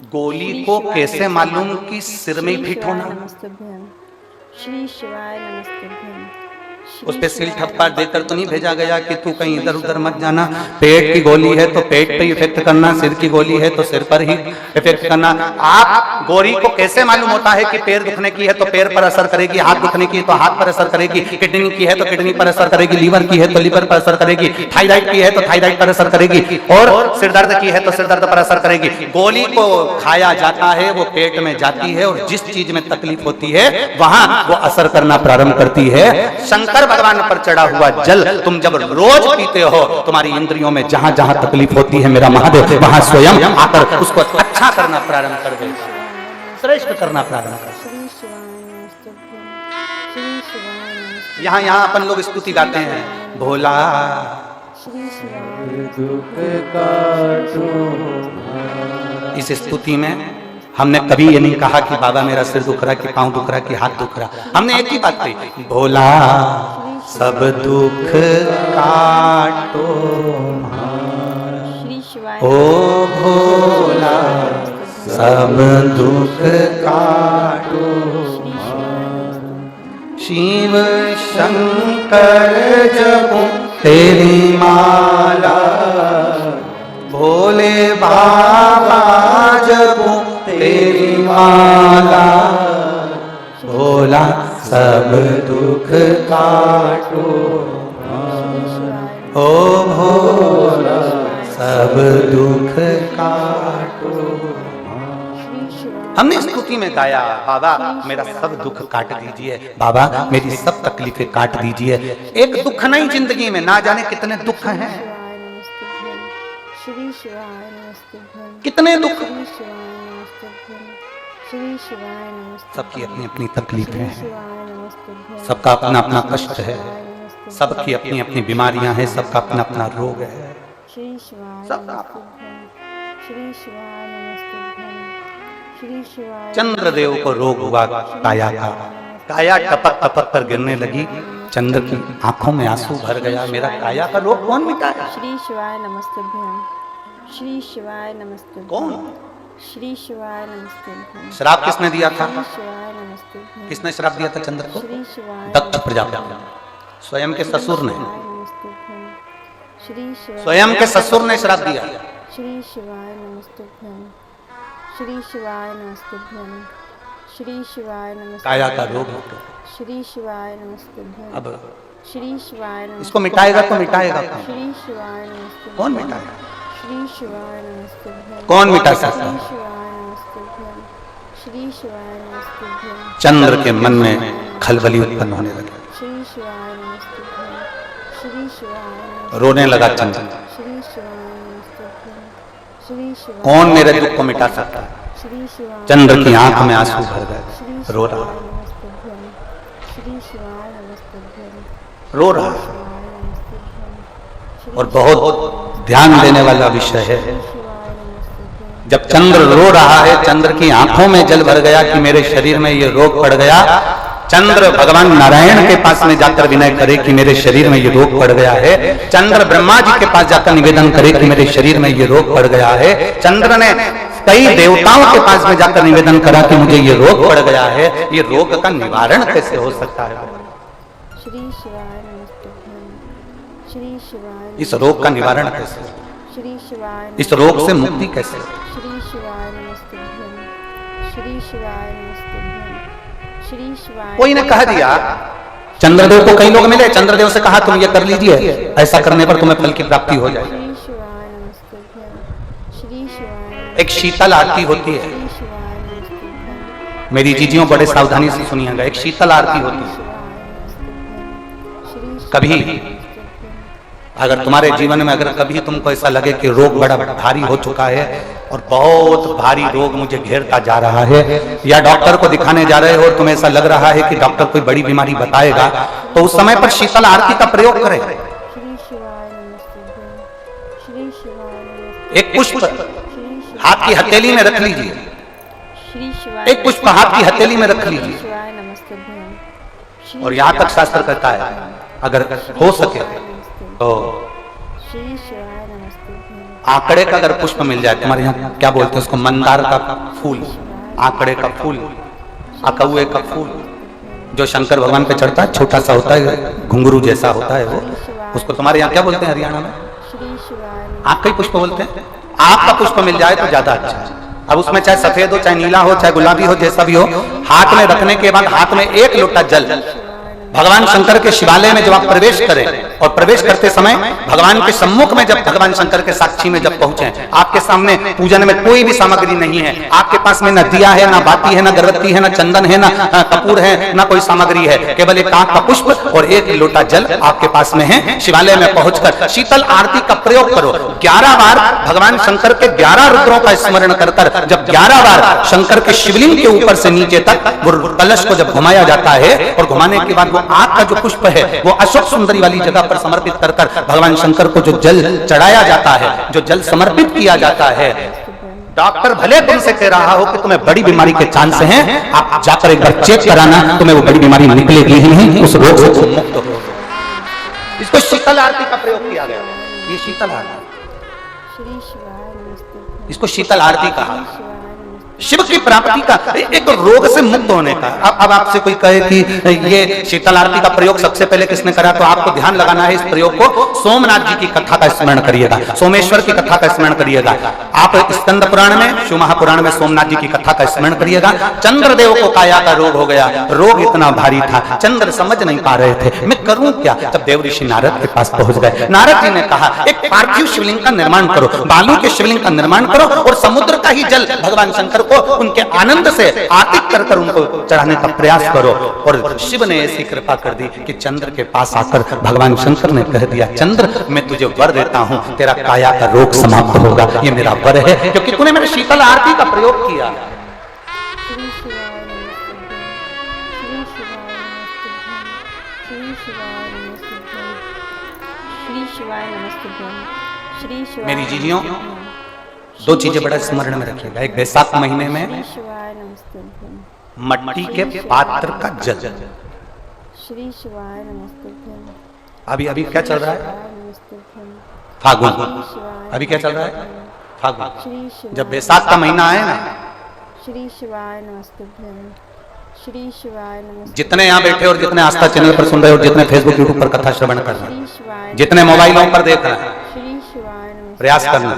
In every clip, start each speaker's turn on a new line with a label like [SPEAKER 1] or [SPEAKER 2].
[SPEAKER 1] गोली को कैसे मालूम कि सिर में ही फिट होना?
[SPEAKER 2] श्री शिवाय नमस्तुभ्यं।
[SPEAKER 1] उस पे सील ठप्पा देकर तो नहीं भेजा गया कि तू कहीं इधर उधर मत जाना। पेट की गोली है तो पेट पे इफेक्ट करना, सिर की गोली है तो सिर पर ही इफेक्ट करना। आप गोली को कैसे मालूम होता है कि पैर दुखने की है तो पैर पर असर करेगी, हाथ दुखने की है तो हाथ पर असर करेगी, किडनी की है तो किडनी पर असर करेगी, लीवर की है तो लीवर पर असर करेगी, थायराइड की है तो थायराइड पर असर करेगी, और सिर दर्द की है तो सिर दर्द पर असर करेगी। गोली को खाया जाता है, वो पेट में जाती है और जिस चीज में तकलीफ होती है वहां वो असर करना प्रारंभ करती है। शंकर भगवान पर चढ़ा हुआ जल तुम जब रोज पीते हो, तुम्हारी इंद्रियों में जहां जहां तकलीफ होती है मेरा महादेव वहां स्वयं आकर उसको अच्छा करना प्रारंभ कर देता है, श्रेष्ठ करना प्रारंभ कर देता है। यहाँ अपन लोग स्तुति गाते हैं, भोला इस स्तुति में हमने कभी ये नहीं कहा कि बाबा मेरा सिर दुख रहा, कि पांव दुख रहा, कि हाथ दुख रहा। हमने एक ही बात कही, भोला सब दुख काटो ओ भोला सब दुख काटो। शिव शंकर जपो तेरी माला, भोले बाबा जपो तेरी माला, भोला सब दुख काटो ओ भोला सब दुख काटो। हमने स्तुति में गाया, बाबा मेरा सब दुख काट दीजिए, बाबा मेरी सब तकलीफें काट दीजिए। एक दुख नहीं जिंदगी में, ना जाने कितने दुख हैं, कितने दुख, सबकी अपनी अपनी तकलीफें हैं, सबका अपना अपना कष्ट है, सबकी अपनी अपनी बीमारियां हैं, सबका अपना अपना रोग है, सबका। चंद्रदेव को रोग हुआ काया का, काया टपक टपक कर गिरने लगी, चंद्र की आंखों में आंसू भर गया। मेरा काया का रोग कौन मिटाया?
[SPEAKER 2] श्री शिवाय नमस्तुभ्यं। श्री शिवाय नमस्तुभ्यं।
[SPEAKER 1] कौन?
[SPEAKER 2] श्री शिवाय नमस्तुभ्यं।
[SPEAKER 1] श्राप किसने दिया था?
[SPEAKER 2] श्री शिवाय नमस्तुभ्यं।
[SPEAKER 1] किसने श्राप दिया था चंद्र को?
[SPEAKER 2] श्री शिवाय
[SPEAKER 1] दक्ष प्रजापति, स्वयं के ससुर ने,
[SPEAKER 2] श्री शिवाय
[SPEAKER 1] स्वयं के ससुर ने श्राप दिया।
[SPEAKER 2] श्री शिवाय नमस्तुभ्यं। श्री शिवाय नमस्तुभ्यं। श्री शिवाय नमस्तुभ्यं।
[SPEAKER 1] काया का रोग मिटा।
[SPEAKER 2] श्री शिवाय नमस्तुभ्यं।
[SPEAKER 1] अब
[SPEAKER 2] श्री शिवाय नमस्तुभ्यं।
[SPEAKER 1] इसको मिटाएगा तो मिटाएगा कौन?
[SPEAKER 2] श्री शिवाय नमस्तुभ्यं।
[SPEAKER 1] कौन मिटाएगा?
[SPEAKER 2] श्री शिवाय नमस्तुभ्यं।
[SPEAKER 1] कौन मिटा सकता
[SPEAKER 2] श्री
[SPEAKER 1] है?
[SPEAKER 2] शिवाय नमस्तुभ्यं। श्री शिवाय नमस्तुभ्यं।
[SPEAKER 1] चंद्र के मन में खलबली उत्पन्न होने लगी,
[SPEAKER 2] श्री शिवाय नमस्तुभ्यं। श्री शिवाय
[SPEAKER 1] रोने लगा चंद्र।
[SPEAKER 2] श्री शिवाय नमस्तुभ्यं। श्री शिवाय
[SPEAKER 1] कौन मेरे दुख को मिटा सकता है?
[SPEAKER 2] श्री शिवाय
[SPEAKER 1] चंद्र की आंख में आंसू भर गए, रो रहा,
[SPEAKER 2] नमस्तुभ्यं। श्री शिवाय नमस्तुभ्यं।
[SPEAKER 1] रो रहा।
[SPEAKER 2] शिवाय नमस्तुभ्यं।
[SPEAKER 1] और बहुत ध्यान देने वाला विषय है,
[SPEAKER 2] शिवाय नमस्तुभ्यं।
[SPEAKER 1] जब चंद्र रो रहा है, चंद्र की आंखों में जल भर गया कि मेरे शरीर में ये रोग पड़ गया, चंद्र भगवान नारायण के पास में जाकर विनय करे कि मेरे शरीर में ये रोग पड़ गया है, चंद्र ब्रह्मा जी के पास जाकर निवेदन करे कि मेरे शरीर में ये रोग पड़ गया है, चंद्र ने कई देवताओं के पास में जाकर निवेदन करा कि मुझे ये रोग पड़ गया है, ये रोग का निवारण कैसे हो सकता है?
[SPEAKER 2] श्री शिवाय नमस्तुभ्यं। श्री शिवाय
[SPEAKER 1] इस रोग का निवारण कैसे?
[SPEAKER 2] श्री शिवाय
[SPEAKER 1] इस रोग से मुक्ति कैसे?
[SPEAKER 2] श्री शिवाय नमस्तुभ्यं। श्री शिवाय नमस्तुभ्यं। श्री शिवाय
[SPEAKER 1] कोई ने कह दिया, चंद्रदेव को कई लोग मिले, चंद्रदेव से कहा तुम ये कर लीजिए, ऐसा करने पर तुम्हें फल की प्राप्ति हो जाएगी।
[SPEAKER 2] श्री शिवाय नमस्तुभ्यं। श्री शिवाय
[SPEAKER 1] एक शीतल आरती होती है,
[SPEAKER 2] श्री शिवाय नमस्तुभ्यं।
[SPEAKER 1] मेरी जीजियों बड़े सावधानी से सुनिएगा, एक शीतल आरती होती है। कभी अगर तुम्हारे जीवन में अगर कभी तुमको ऐसा लगे कि रोग बड़ा भारी हो चुका है और बहुत भारी रोग मुझे घेरता जा रहा है, या डॉक्टर को दिखाने जा रहे हो और तुम्हें ऐसा लग रहा है कि डॉक्टर कोई बड़ी बीमारी बताएगा, तो उस समय पर शीतल आरती का प्रयोग करें।
[SPEAKER 2] श्री शिवाय नमस्तुभ्यं। श्री शिवाय नमस्तुभ्यं।
[SPEAKER 1] एक पुष्प हाथ की हथेली में रख लीजिए,
[SPEAKER 2] श्री शिवाय
[SPEAKER 1] एक पुष्प हाथ की हथेली में रख लीजिए,
[SPEAKER 2] शिवाय नमस्तुभ्यं।
[SPEAKER 1] और यहाँ तक शास्त्र कहता है अगर हो सके तो
[SPEAKER 2] श्री शिवाय नमस्तुभ्यं।
[SPEAKER 1] आंकड़े का अगर पुष्प मिल जाए, तुम्हारे यहाँ क्या बोलते हैं उसको, मंदार का फूल, आंकड़े का फूल, अकौए का फूल, जो शंकर भगवान पे चढ़ता है, छोटा सा होता है, घुंघरू जैसा होता है वो, उसको तुम्हारे यहाँ क्या बोलते हैं हरियाणा में?
[SPEAKER 2] श्री शिवाय नमः।
[SPEAKER 1] आँख का ही पुष्प बोलते हैं। आँख का पुष्प मिल जाए तो ज्यादा अच्छा है। अब उसमें चाहे सफेद हो, चाहे नीला हो, चाहे गुलाबी हो, जैसा भी हो, हाथ में रखने के बाद हाथ में एक लोटा जल, भगवान शंकर के शिवालय में जब आप प्रवेश करें, और प्रवेश करते समय भगवान के सम्मुख में, जब भगवान शंकर के साक्षी में जब पहुंचे, आपके सामने पूजन में कोई भी सामग्री नहीं है, आपके पास में न दिया है, ना बाती है, ना गर्भवती है, ना चंदन है, ना कपूर है, ना कोई सामग्री है, केवल एक आंख का पुष्प और एक लोटा जल आपके पास में है। शिवालय में पहुंचकर शीतल आरती का प्रयोग करो। 11 बार भगवान शंकर के 11 रुद्रों का स्मरण कर कर जब 11 बार शंकर के शिवलिंग के ऊपर से नीचे तक वो कलश को जब घुमाया जाता है, और घुमाने के बाद आंख का जो पुष्प है वो अशोक सुंदरी वाली जगह पर समर्पित कर कर भगवान शंकर को जो जल चढ़ाया जाता है, जो जल समर्पित किया जाता है, डॉक्टर भले तुमसे कह रहा हो कि तुम्हें बड़ी बीमारी के चांस हैं, आप जाकर एक बार चेक कराना, तुम्हें वो बड़ी बीमारी निकलेगी ही नहीं, उस रोग से तुम मुक्त हो। इसको शीतल आरती का प्रयोग किया गया। ये शीतल आरती,
[SPEAKER 2] श्री शिवाय नमस्ते।
[SPEAKER 1] इसको शीतल आरती कहा।
[SPEAKER 2] शिवाय नमस्ते।
[SPEAKER 1] शिव की प्राप्ति का, एक रोग से मुक्त होने का। अब आपसे कोई कहे कि ये शीतल आरती का प्रयोग सबसे पहले किसने करा, तो आपको ध्यान लगाना है इस प्रयोग को, सोमनाथ जी की कथा का स्मरण करिएगा, सोमेश्वर की कथा का स्मरण करिएगा। आप स्कंद पुराण में, शिव महापुराण में सोमनाथ जी की कथा का स्मरण करिएगा। चंद्रदेव को काया का रोग हो गया, रोग इतना भारी था, चंद्र समझ नहीं पा रहे थे, मैं करूं क्या। तब देव ऋषि नारद के पास पहुंच गए। नारद जी ने कहा एक पार्थिव शिवलिंग का निर्माण करो, बालू के शिवलिंग का निर्माण करो, और समुद्र का ही जल भगवान शंकर को उनके आनंद से आतिक कर कर उनको चढ़ाने का प्रयास करो। और शिव ने ऐसी कृपा कर दी कि चंद्र के पास आकर भगवान शंकर ने कह दिया, चंद्र मैं तुझे वर देता हूं, तेरा काया का रोग समाप्त होगा, ये मेरा वर है, क्योंकि तूने मेरे शीतल आरती का प्रयोग किया।
[SPEAKER 2] श्री शिवाय नमस्ते। श्री शिवाय नमस्ते। श्री शिवाय नमस्ते। श्री शिवाय नमस्ते। श्री शिवाय।
[SPEAKER 1] मेरी जीजियों, दो चीजें बड़ा स्मरण में रखिएगा। एक बैसाख महीने में
[SPEAKER 2] श्री शिवाय नमस्ते।
[SPEAKER 1] मट्टी के पात्र का जल,
[SPEAKER 2] श्री शिवाय नमस्ते।
[SPEAKER 1] अभी अभी क्या चल रहा है,
[SPEAKER 2] नमस्ते।
[SPEAKER 1] फागुन, अभी क्या चल रहा है, फागुन।
[SPEAKER 2] श्री शिवाय।
[SPEAKER 1] जब बैसाख का महीना आए ना,
[SPEAKER 2] श्री शिवाय नमस्ते। श्री शिवाय नमस्ते।
[SPEAKER 1] जितने यहाँ बैठे और जितने आस्था चैनल पर सुन रहे और जितने फेसबुक यूट्यूब पर कथा श्रवण कर रहे
[SPEAKER 2] श्री
[SPEAKER 1] हैं,
[SPEAKER 2] शिवाय।
[SPEAKER 1] जितने मोबाइलों पर देख रहे हैं,
[SPEAKER 2] श्री शिवाय नमस्ते।
[SPEAKER 1] प्रयास करना।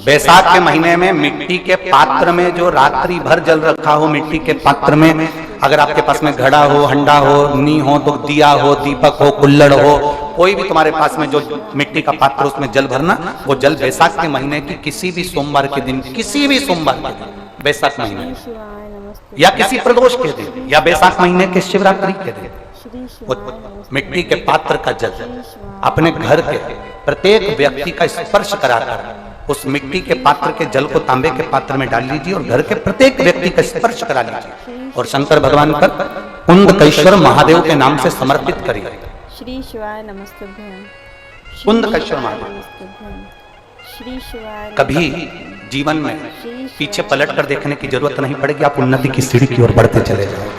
[SPEAKER 1] बैसाख के महीने में मिट्टी के पात्र में जो रात्रि भर जल रखा हो, मिट्टी के पात्र में, अगर आपके पास में घड़ा हो, हंडा हो, नी हो, तो दिया हो, दीपक हो, कुल्लड़ हो, कोई भी तुम्हारे पास में जो मिट्टी का पात्र, उसमें जल भरना। वो जल बैसाख के महीने की किसी भी सोमवार के दिन, किसी भी सोमवार के दिन, बैसाख महीने
[SPEAKER 2] श्री शिवाय नमस्ते।
[SPEAKER 1] या किसी प्रदोष के दिन, या बैसाख महीने के शिवरात्रि के दिन,
[SPEAKER 2] श्री
[SPEAKER 1] वो
[SPEAKER 2] शिवाय नमस्ते।
[SPEAKER 1] मिट्टी के पात्र का जल अपने घर के प्रत्येक व्यक्ति का स्पर्श कराकर उस मिट्टी के पात्र के जल को तांबे के पात्र में डाल लीजिए और घर के प्रत्येक व्यक्ति का स्पर्श करा लीजिए और शंकर भगवान पर कुंदकेश्वर महादेव के नाम से समर्पित करिए।
[SPEAKER 2] श्री शिवाय नमस्ते।
[SPEAKER 1] कुंदकेश्वर महादेव।
[SPEAKER 2] श्री शिवाय।
[SPEAKER 1] कभी जीवन में पीछे पलट कर देखने की जरूरत नहीं पड़ेगी, आप उन्नति की सीढ़ी की ओर बढ़ते चले जाओ।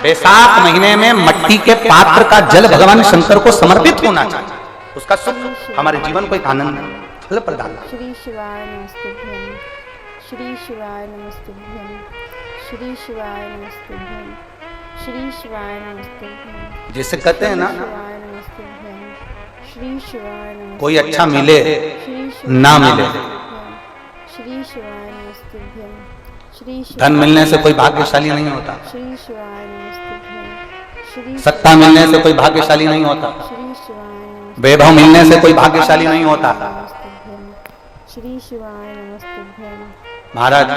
[SPEAKER 1] बैसाख महीने में मट्टी के पात्र का जल भगवान शंकर को समर्पित होना चाहिए, उसका सुख हमारे जीवन को एक आनंद फल प्रदान।
[SPEAKER 2] श्री शिवाय नमस्ते। श्री शिवाय नमस्ते। श्री शिवाय नमस्ते। श्री शिवाय नमस्ते।
[SPEAKER 1] जैसे कहते हैं ना,
[SPEAKER 2] श्री शिवाय नमस्ते।
[SPEAKER 1] कोई अच्छा मिले ना मिले,
[SPEAKER 2] श्री शिवाय नमस्ते। श्री
[SPEAKER 1] धन मिलने से कोई भाग्यशाली नहीं होता,
[SPEAKER 2] श्री शिवाय नमस्ते।
[SPEAKER 1] सत्ता मिलने से कोई भाग्यशाली नहीं होता,
[SPEAKER 2] श्री शिवाय।
[SPEAKER 1] वैभव मिलने से कोई भाग्यशाली नहीं होता।
[SPEAKER 2] श्री शिवाय नमस्ते।
[SPEAKER 1] महाराज,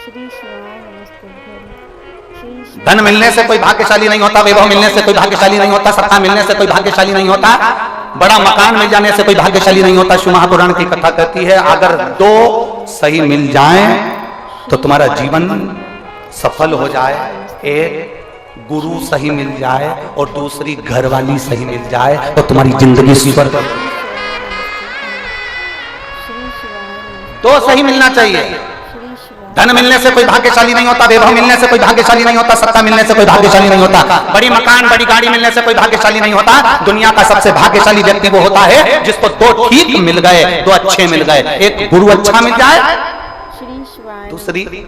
[SPEAKER 2] श्री शिवाय नमस्ते।
[SPEAKER 1] धन मिलने से कोई भाग्यशाली नहीं होता, वैभव मिलने से कोई भाग्यशाली नहीं होता, सत्ता मिलने से कोई भाग्यशाली नहीं होता, बड़ा मकान मिल जाने से कोई भाग्यशाली नहीं होता। शिव महापुराण की कथा कहती है, अगर दो सही मिल जाएं तो तुम्हारा जीवन सफल हो जाए। एक गुरु सही मिल जाए और दूसरी घरवाली सही मिल जाए तो तुम्हारी जिंदगी स्वर्ग। दो सही मिलना चाहिए, धन मिलने से कोई भाग्यशाली नहीं होता, वैभव मिलने से कोई भाग्यशाली नहीं होता, सत्ता मिलने से कोई भाग्यशाली नहीं होता, बड़ी मकान बड़ी गाड़ी मिलने से कोई भाग्यशाली नहीं होता। दुनिया का सबसे भाग्यशाली व्यक्ति वो होता है जिसको दो ठीक मिल गए, दो अच्छे मिल गए। एक गुरु अच्छा मिल जाए,
[SPEAKER 2] श्री शिवाय
[SPEAKER 1] दूसरी
[SPEAKER 2] श्री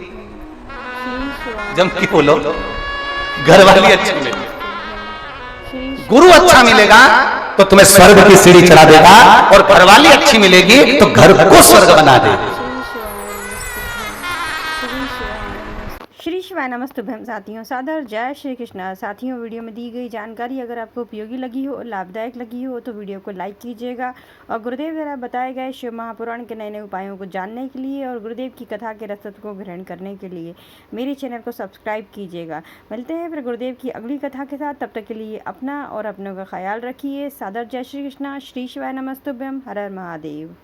[SPEAKER 2] शिवाय
[SPEAKER 1] जम की बोलो घरवाली अच्छी मिले।
[SPEAKER 2] श्री
[SPEAKER 1] गुरु अच्छा मिलेगा तो तुम्हें स्वर्ग की सीढ़ी चढ़ा देगा, और घरवाली अच्छी मिलेगी तो घर को स्वर्ग बना देगी।
[SPEAKER 2] श्री शिवाय नमस्तुभ्यम साथियों, सादर जय श्री कृष्णा। साथियों, वीडियो में दी गई जानकारी अगर आपको उपयोगी लगी हो, लाभदायक लगी हो तो वीडियो को लाइक कीजिएगा, और गुरुदेव द्वारा बताए गए शिव महापुराण के नए नए उपायों को जानने के लिए और गुरुदेव की कथा के रसद को ग्रहण करने के लिए मेरे चैनल को सब्सक्राइब कीजिएगा। मिलते हैं फिर गुरुदेव की अगली कथा के साथ, तब तक के लिए अपना और अपनों का ख्याल रखिए। सादर जय श्री कृष्णा। श्री शिवाय नमस्तुभ्यम। हर हर महादेव।